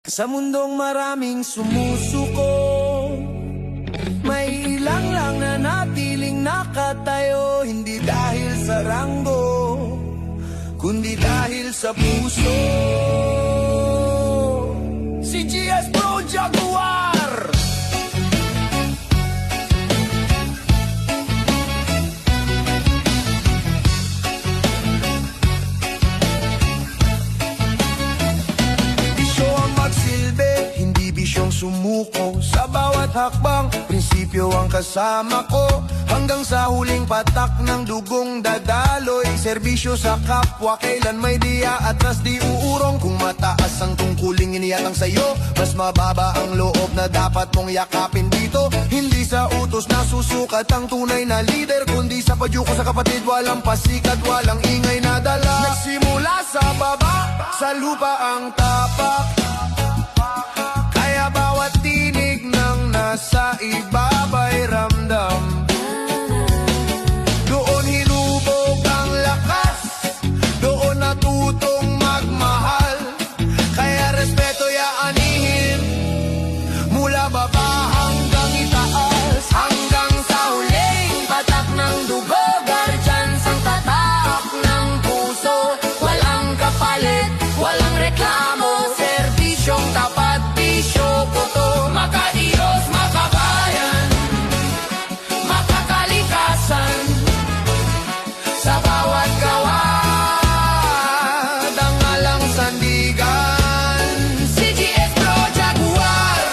Sa mundong maraming sumusuko, may ilang lang na natiling nakatayo. Hindi dahil sa ranggo, kundi dahil sa puso. Si GS Pro Jaguar. Bisyo ang magsilbi, hindi bisyong sumuko. Sa bawat hakbang, prinsipyo ang kasama ko. Hanggang sa huling patak ng dugong dadaloy. Serbisyo sa kapwa, kailan may diya atras di uurong. Kung mataas ang tungkuling iniyatang sa'yo, mas mababa ang loob na dapat mong yakapin dito. Hindi sa utos na susukat ang tunay na leader, kundi sa padyuko sa kapatid. Walang pasikat, walang ingay na dala. Nagsimula sa baba, sa lupa ang tapak. Kaya bawat tinig ng nasa ibaba'y ramdam. Doon hinubog ang lakas, doon natutong magmahal. Kaya respeto yaanihin, mula baba hanggang itaas. Hanggang sa huling patak ng dugo, guardians ang tatak ng puso. Walang kapalit, walang reklamo, serbisyong tapat, bisyo puto. Makadiyos, makabayan, makakalikasan. Sa bawat gawad, ang alang sandigan. Si GS Pro Jaguar,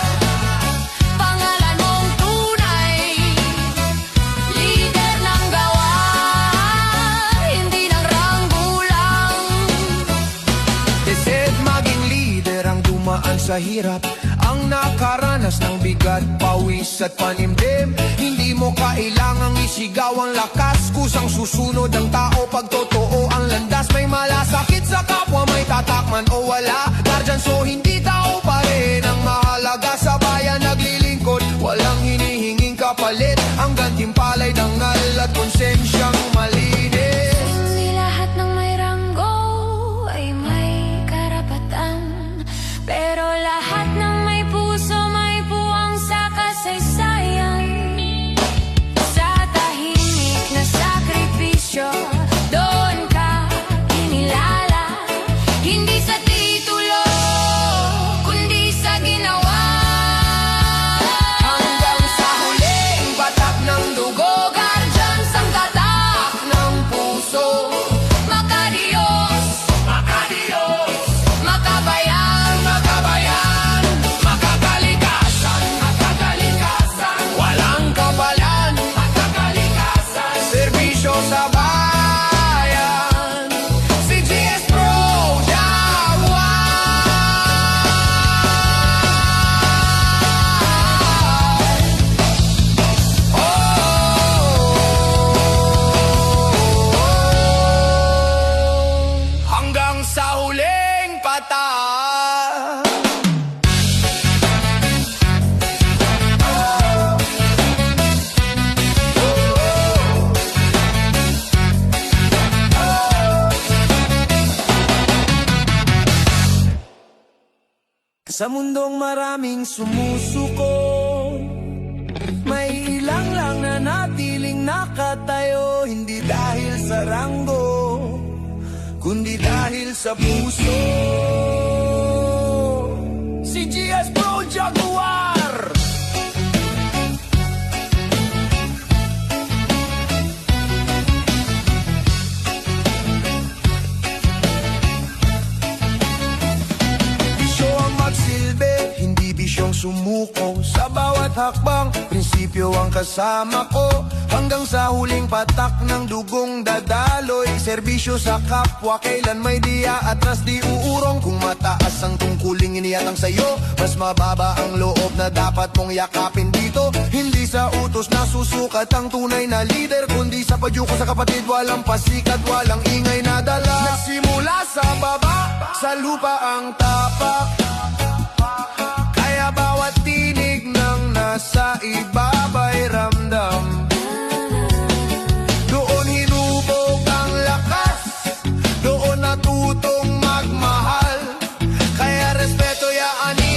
pangalan mong tunay, leader ng gawa, hindi ng ranggulang. Deserve maging leader ang dumaan sa hirap, ang nakaranas ng bigat, pawis at panimdim. Hindi mo kailangang isigaw ang lakas, kusang susunod ang tao pag totoo ang landas. May malasakit sa kapwa, may tatakman o wala. Guardian, so hindi tao pa rin ang mahalaga. Sa bayan naglilingkod, walang hinihinging kapalit. Ang gantimpala'y dangal at konsensyang malinis. Hindi lahat ng may ranggo ay may karapatan, pero lahat ng may puso may puwang sa kasaysayan. Sa tahimik na sakripisyo, doon ka kinilala. Hindi sa titulo, kundi sa ginawa. Hanggang sa huling batak ng dugo, guardians ang tatak ng puso. Makadiyos, Makadiyos, makabayan, makabayan, makakalikasan, makakalikasan. Walang kapalan, makakalikasan. Serbisyo sa bayan, si GS Pro Jaguar. Hanggang sa huling patak. Sa mundong maraming sumusuko, may ilang lang na natiling nakatayo. Hindi dahil sa ranggo, kundi dahil sa puso. Si GS Pro Jaguar. Bisyo ang magsilbi, hindi bisyong sumuko. Sa bawat hakbang, prinsipyo ang kasama ko. Hanggang sa huling patak ng dugong dadaloy. Serbisyo sa kapwa, kailan may diya atras di uurong. Kung mataas ang tungkuling iniyatang sa'yo, mas mababa ang loob na dapat mong yakapin dito. Hindi sa utos na susukat ang tunay na leader, kundi sa padyuko sa kapatid. Walang pasikat, walang ingay na dala. Nagsimula sa baba, sa lupa ang tapak. Kaya bawat tinig ng nasa ibaba'y ramdam. Doon hinubog ang lakas, doon natutong magmahal. Kaya respeto yaani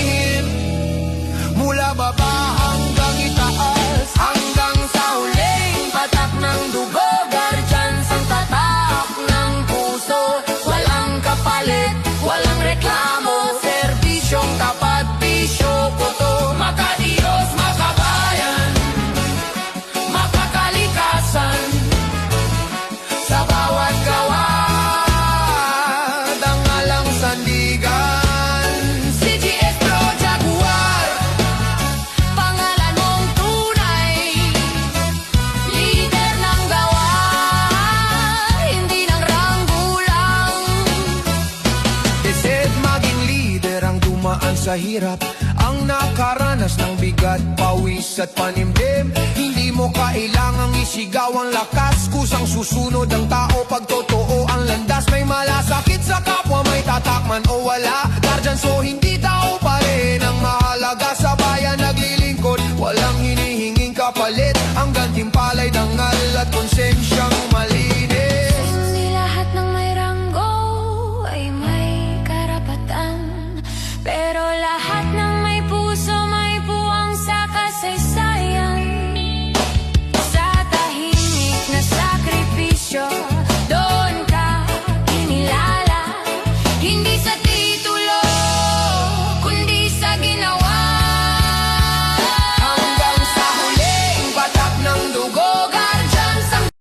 sa hirap, ang nakaranas ng bigat, pawis at panimdim. Hindi mo kailangang isigaw ang lakas, kusang susunod ang tao pag totoo ang landas. May malasakit sa kapwa, may tatakman o wala. Guardian, so hindi tao